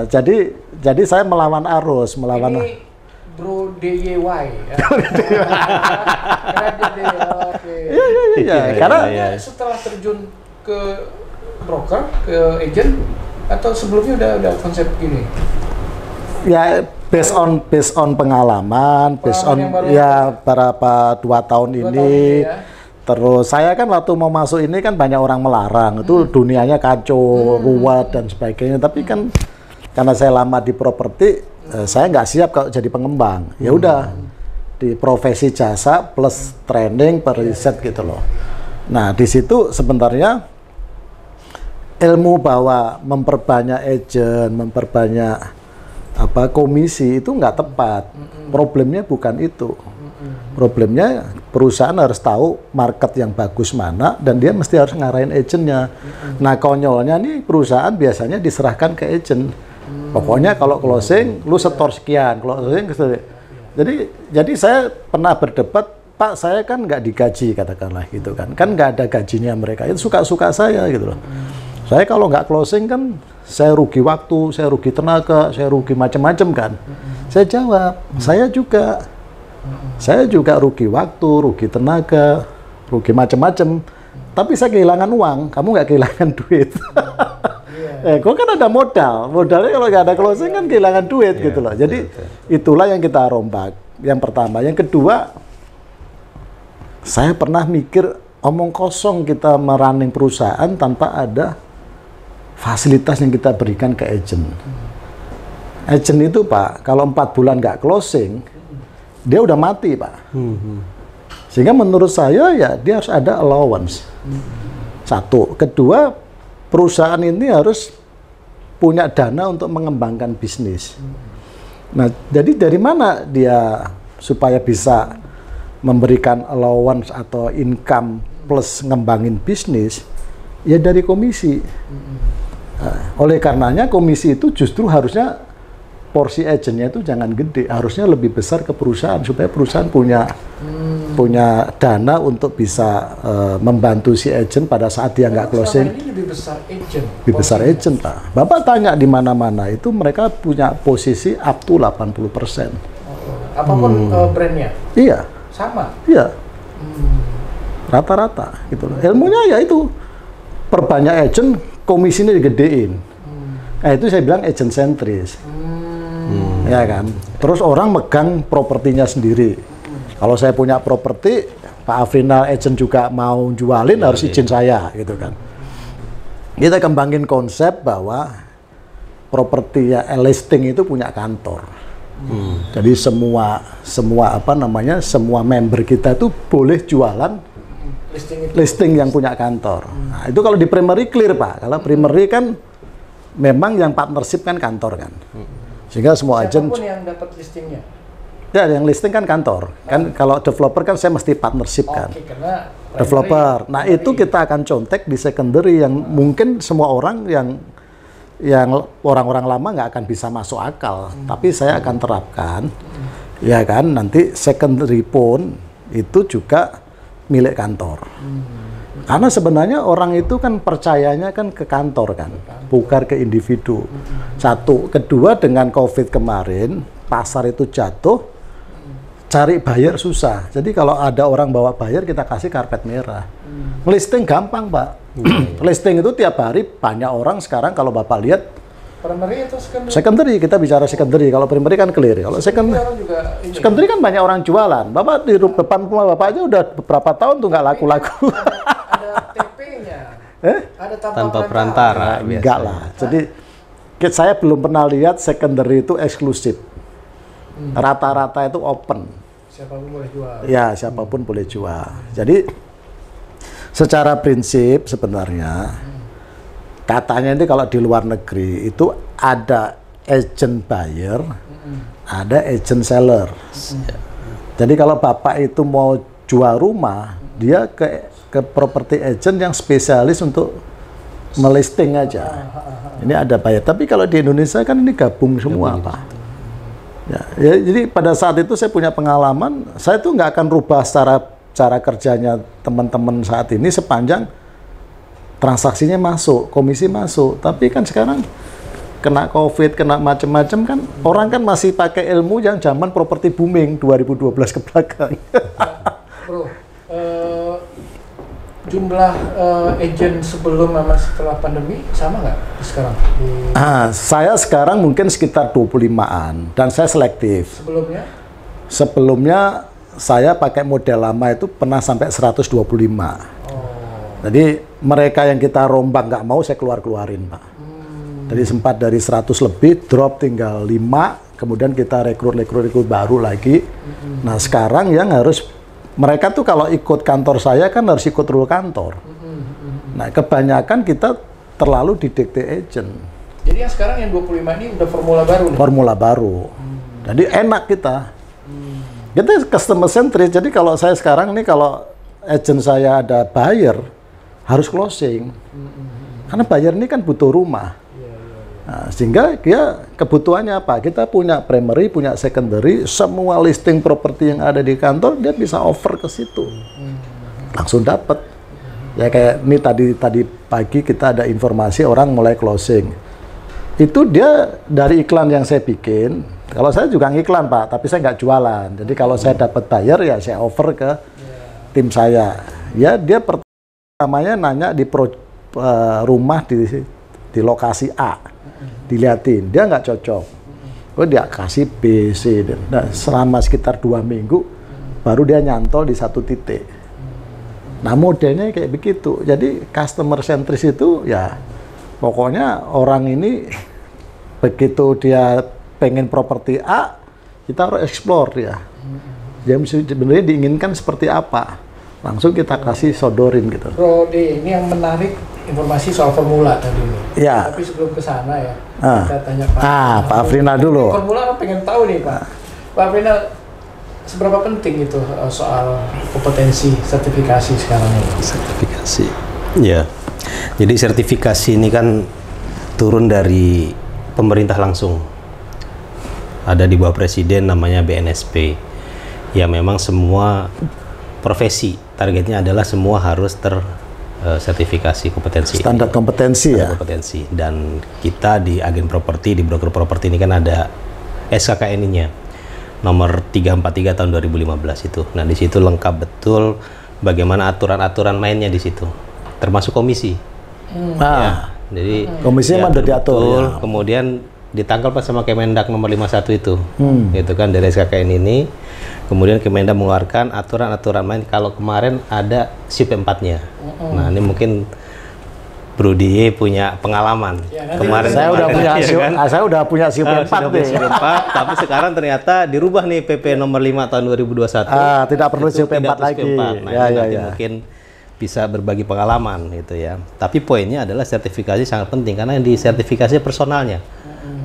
jadi saya melawan arus, melawan. Ini Bro DIY ya. Oke. Iya, karena Setelah terjun ke broker, ke agent, atau sebelumnya udah konsep gini? ya based on pengalaman, based on ya berapa 2 tahun ini. Terus saya kan waktu mau masuk ini kan banyak orang melarang, itu dunianya kacau, ruwet dan sebagainya. Tapi kan karena saya lama di properti, saya nggak siap kalau jadi pengembang. Ya udah di profesi jasa plus training per riset gitu loh. Nah di situ sebenarnya ilmu bahwa memperbanyak agent, memperbanyak komisi itu nggak tepat. Problemnya bukan itu. Problemnya perusahaan harus tahu market yang bagus mana dan dia mesti harus ngarahin agentnya. Nah konyolnya nih perusahaan biasanya diserahkan ke agent. Pokoknya kalau closing lu setor sekian, closing. Jadi saya pernah berdebat, Pak saya kan nggak digaji katakanlah gitu kan nggak ada gajinya mereka, itu suka-suka saya gitu loh. Saya kalau nggak closing kan saya rugi waktu, saya rugi tenaga, saya rugi macam-macam kan. Saya jawab, saya juga rugi waktu, rugi tenaga, rugi macam-macam. Tapi saya kehilangan uang, kamu nggak kehilangan duit. Kok kan ada modalnya kalau nggak ada closing kan kehilangan duit gitu loh. Jadi itulah yang kita rombak. Yang pertama, yang kedua, saya pernah mikir omong kosong kita merunning perusahaan tanpa ada fasilitas yang kita berikan ke agent. Agent itu Pak, kalau 4 bulan nggak closing, dia udah mati Pak. Sehingga menurut saya ya dia harus ada allowance. Satu. Kedua, perusahaan ini harus punya dana untuk mengembangkan bisnis. Nah, jadi dari mana dia supaya bisa memberikan allowance atau income plus ngembangin bisnis? Ya dari komisi. Oleh karenanya komisi itu justru harusnya porsi agentnya itu jangan gede, harusnya lebih besar ke perusahaan supaya perusahaan punya dana untuk bisa membantu si agent pada saat dia nggak closing. Ini lebih besar agent. Lebih besar agent Pak. Bapak tanya di mana-mana itu mereka punya posisi up to 80%. Apapun brandnya. Iya. Sama. Iya. Rata-rata gitu loh. Ilmunya ya itu perbanyak agent, komisinya digedein. Nah itu saya bilang agent sentris. Ya kan. Terus orang megang propertinya sendiri. Kalau saya punya properti, Pak Afrina agent juga mau jualin harus izin saya gitu kan. Kita kembangin konsep bahwa properti ya listing itu punya kantor. Jadi semua semua member kita itu boleh jualan listing yang punya kantor. Nah, itu kalau di primary clear Pak. Kalau primary kan memang yang partnership kan kantor kan. Sehingga semua agent yang dapat listingnya. Ya, yang listing kan kantor. Kan kalau developer kan saya mesti partnership kan. Karena developer. Nah, itu kita akan contek di secondary yang mungkin semua orang yang orang-orang lama nggak akan bisa masuk akal. Tapi saya akan terapkan. Ya kan, nanti secondary pun itu juga milik kantor. Karena sebenarnya orang itu kan percayanya kan ke kantor kan, bukan ke individu. Satu, kedua dengan COVID kemarin, pasar itu jatuh, cari buyer susah. Jadi kalau ada orang bawa buyer, kita kasih karpet merah. Listing gampang Pak. Listing itu tiap hari banyak orang sekarang kalau Bapak lihat. Primary atau secondary? Secondary, kita bicara secondary. Kalau primary kan clear. Kalau secondary kan banyak orang jualan. Bapak di depan rumah Bapak aja udah beberapa tahun tuh nggak laku-laku. Ada TP-nya. Ada tanpa perantara. Enggak lah. Jadi saya belum pernah lihat secondary itu eksklusif. Rata-rata itu open. Siapapun boleh jual. Ya, siapapun boleh jual. Jadi secara prinsip sebenarnya katanya ini kalau di luar negeri itu ada agent buyer, ada agent seller. Jadi kalau Bapak itu mau jual rumah, dia ke property agent yang spesialis untuk melisting aja. Ini ada buyer. Tapi kalau di Indonesia kan ini gabung semua Pak. Ya, jadi pada saat itu saya punya pengalaman, saya tuh nggak akan rubah cara kerjanya teman-teman saat ini sepanjang transaksinya masuk, komisi masuk. Tapi kan sekarang kena COVID, kena macam-macam kan, orang kan masih pakai ilmu yang zaman properti booming 2012 ke belakang. Bro, jumlah agent sebelum sama setelah pandemi sama nggak sekarang? Saya sekarang mungkin sekitar 25-an dan saya selektif. Sebelumnya? Sebelumnya saya pakai model lama itu pernah sampai 125. Jadi mereka yang kita rombak nggak mau saya keluarin, Pak. Jadi sempat dari 100 lebih drop tinggal 5, kemudian kita rekrut baru lagi. Nah sekarang yang harus mereka tuh kalau ikut kantor saya kan harus ikut rule kantor. Nah kebanyakan kita terlalu didikte agent. Jadi yang sekarang yang 25 ini udah formula baru nih? Formula baru. Jadi enak kita. Kita customer centric. Jadi kalau saya sekarang nih kalau agent saya ada buyer harus closing. Karena buyer ini kan butuh rumah. Nah, sehingga dia kebutuhannya apa? Kita punya primary, punya secondary, semua listing properti yang ada di kantor dia bisa offer ke situ, langsung dapat. Ya kayak ini tadi pagi kita ada informasi orang mulai closing. Itu dia dari iklan yang saya bikin. Kalau saya juga ngiklan Pak, tapi saya nggak jualan. Jadi kalau saya dapat buyer ya saya offer ke tim saya. Ya dia pertamanya nanya di rumah di lokasi A. Dilihatin, dia nggak cocok. Dia kasih B, C. Nah, selama sekitar 2 minggu, baru dia nyantol di satu titik. Nah, modelnya kayak begitu. Jadi, customer centris itu ya, pokoknya orang ini, begitu dia pengen properti A, kita harus explore dia. Dia sebenarnya diinginkan seperti apa. Langsung kita kasih sodorin gitu. Bro D, ini yang menarik informasi soal formula tadi nih. Ya. Tapi sebelum ke sana ya, kita tanya Pak. Pak Afrinal dulu. Formula pengen tahu nih Pak. Pak Afrinal, seberapa penting itu soal kompetensi sertifikasi sekarang ini? Sertifikasi. Ya. Jadi sertifikasi ini kan turun dari pemerintah langsung. Ada di bawah presiden namanya BNSP. Ya memang semua profesi targetnya adalah semua harus sertifikasi kompetensi. Standar kompetensi ya. Kompetensi. Dan kita di agen properti, di broker properti ini kan ada SKKN-nya nomor 343 tahun 2015 itu. Nah di situ lengkap betul bagaimana aturan-aturan mainnya di situ, termasuk komisi. Ya, jadi komisinya ada diatur. Ya. Kemudian ditangkal pas sama Kemendak nomor 51 itu, gitu kan dari SKKN ini. Kemudian Kemendak mengeluarkan aturan-aturan main. Kalau kemarin ada SIP 4-nya. Nah, ini mungkin Bro Die punya pengalaman. Ya, kemarin saya udah punya SIP 4 deh. Tapi sekarang ternyata dirubah nih PP nomor 5 tahun 2021. Tidak perlu SIP 4 lagi. Nah, nanti mungkin bisa berbagi pengalaman gitu ya. Tapi poinnya adalah sertifikasi sangat penting karena yang disertifikasi personalnya,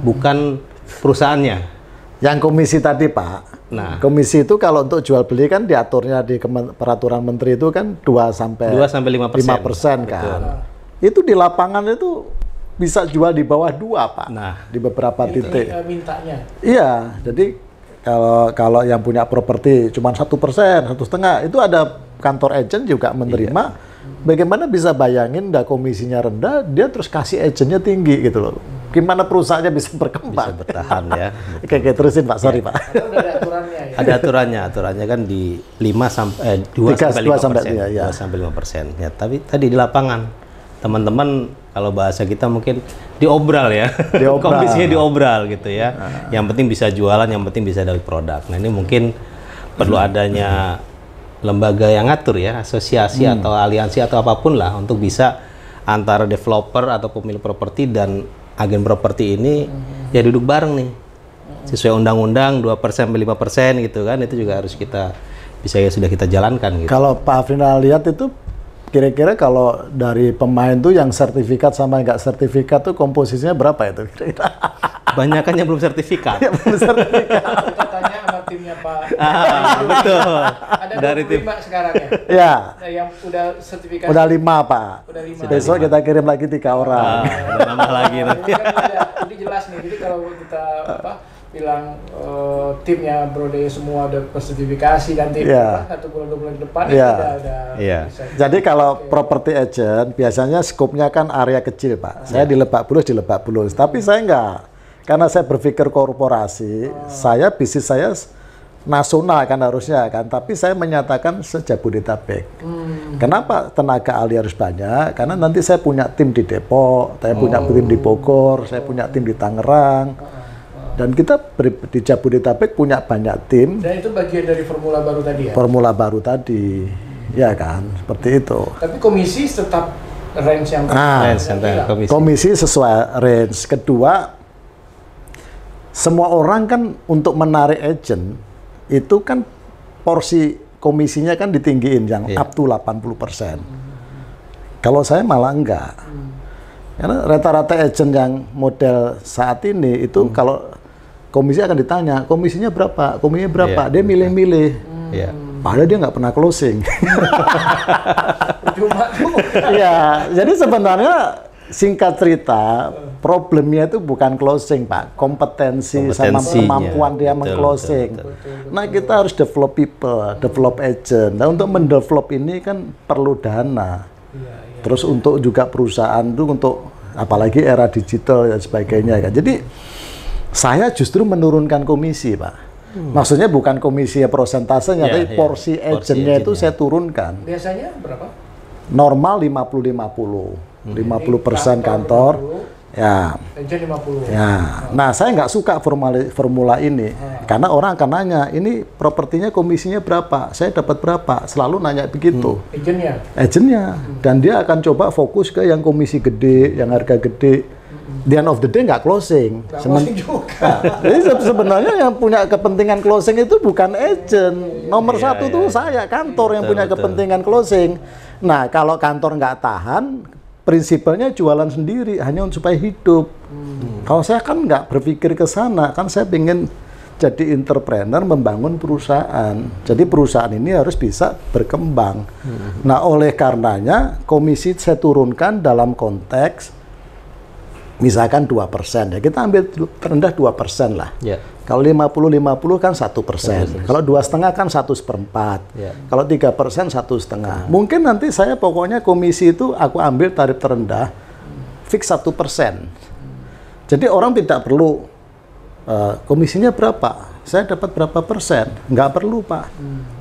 bukan perusahaannya. Yang komisi tadi Pak, nah komisi itu kalau untuk jual beli kan diaturnya di peraturan menteri itu kan 2-5% kan. Itu di lapangan itu bisa jual di bawah 2 Pak. Nah, di beberapa titik. Mintanya. Iya, jadi kalau yang punya properti cuma 1%, 1,5%, itu ada kantor agent juga menerima. Iya. Bagaimana bisa bayangin komisinya rendah, dia terus kasih agentnya tinggi gitu loh. Gimana perusahaannya bisa berkembang? Bisa bertahan ya. Oke, terusin Pak, sorry Pak. Ada aturannya ya? Ada aturannya kan di 2 sampai 5%. Ya, tapi tadi di lapangan, teman-teman kalau bahasa kita mungkin diobral ya. Komisinya diobral gitu ya. Yang penting bisa jualan, yang penting bisa dapat produk. Nah ini mungkin perlu adanya lembaga yang ngatur ya, asosiasi atau aliansi atau apapun lah untuk bisa antara developer atau pemilik properti dan agen properti ini ya duduk bareng nih sesuai undang-undang 2%-5% gitu kan, itu juga harus sudah kita jalankan gitu. Kalau Pak Afrinal lihat itu kira-kira kalau dari pemain tuh yang sertifikat sama nggak sertifikat tuh komposisinya berapa itu kira-kira? Banyakan yang belum sertifikat. Belum sertifikat. Kita tanya sama timnya Pak. Betul. Ada dari tim sekarang ya? Ya. Nah, yang udah sertifikasi. Udah 5 Pak. Udah 5. Besok kita kirim lagi 3 orang. Udah nambah lagi nanti. Jadi jelas nih. Jadi kalau kita bilang timnya Brodeye semua udah bersertifikasi nanti satu bulan 2 bulan ke depan udah bisa. Jadi kalau property agent biasanya skopnya kan area kecil Pak. Saya di Lebak Bulus tapi saya enggak, karena saya berpikir korporasi, saya bisnis saya nasional kan harusnya kan, tapi saya menyatakan se-Jabodetabek. Kenapa tenaga ahli harus banyak? Karena nanti saya punya tim di Depok, saya punya tim di Bogor, saya punya tim di Tangerang. Dan kita di Jabodetabek punya banyak tim. Dan itu bagian dari formula baru tadi ya? Formula baru tadi, ya kan, seperti itu. Tapi komisi tetap range yang komisi sesuai range. Kedua, semua orang kan untuk menarik agent, itu kan porsi komisinya kan ditinggiin yang up to 80%. Kalau saya malah enggak. Karena rata-rata agent yang model saat ini itu kalau komisi akan ditanya, komisinya berapa? Dia milih-milih. Padahal dia nggak pernah closing. Ya, jadi sebenarnya singkat cerita, problemnya itu bukan closing, Pak. Kompetensi sama kemampuan dia meng-closing. Nah, kita harus develop people, develop agent. Nah, untuk mendevelop ini kan perlu dana. Terus untuk juga perusahaan itu untuk apalagi era digital dan sebagainya kan. Jadi saya justru menurunkan komisi, Pak. Maksudnya bukan komisi prosentasenya, tapi porsi agentnya itu saya turunkan. Biasanya berapa? Normal 50-50. 50% kantor, ya. Agent 50. Ya. Nah, saya nggak suka formula ini, karena orang akan nanya, ini propertinya komisinya berapa? Saya dapat berapa? Selalu nanya begitu. Agentnya. Dan dia akan coba fokus ke yang komisi gede, yang harga gede. The end of the day nggak closing. Jadi sebenarnya yang punya kepentingan closing itu bukan agent. Nomor satu tuh saya, kantor yang punya kepentingan closing. Nah, kalau kantor nggak tahan, prinsipalnya jualan sendiri hanya supaya hidup. Kalau saya kan nggak berpikir ke sana, kan saya pengen jadi entrepreneur membangun perusahaan. Jadi perusahaan ini harus bisa berkembang. Nah, oleh karenanya komisi saya turunkan dalam konteks misalkan 2%, ya kita ambil terendah 2% lah. Kalau 50-50 kan 1%. Kalau 2,5 kan 1/4. Kalau 3% 1,5. Mungkin nanti saya pokoknya komisi itu aku ambil tarif terendah, fix 1%. Jadi orang tidak perlu komisinya berapa, saya dapat berapa persen, nggak perlu Pak.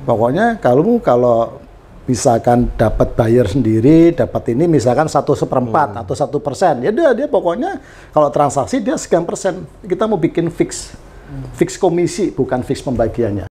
Pokoknya kalau misalkan dapat buyer sendiri, dapat ini misalkan 1/4 atau 1%, ya dia pokoknya kalau transaksi dia sekian persen. Kita mau bikin fix komisi, bukan fix pembagiannya.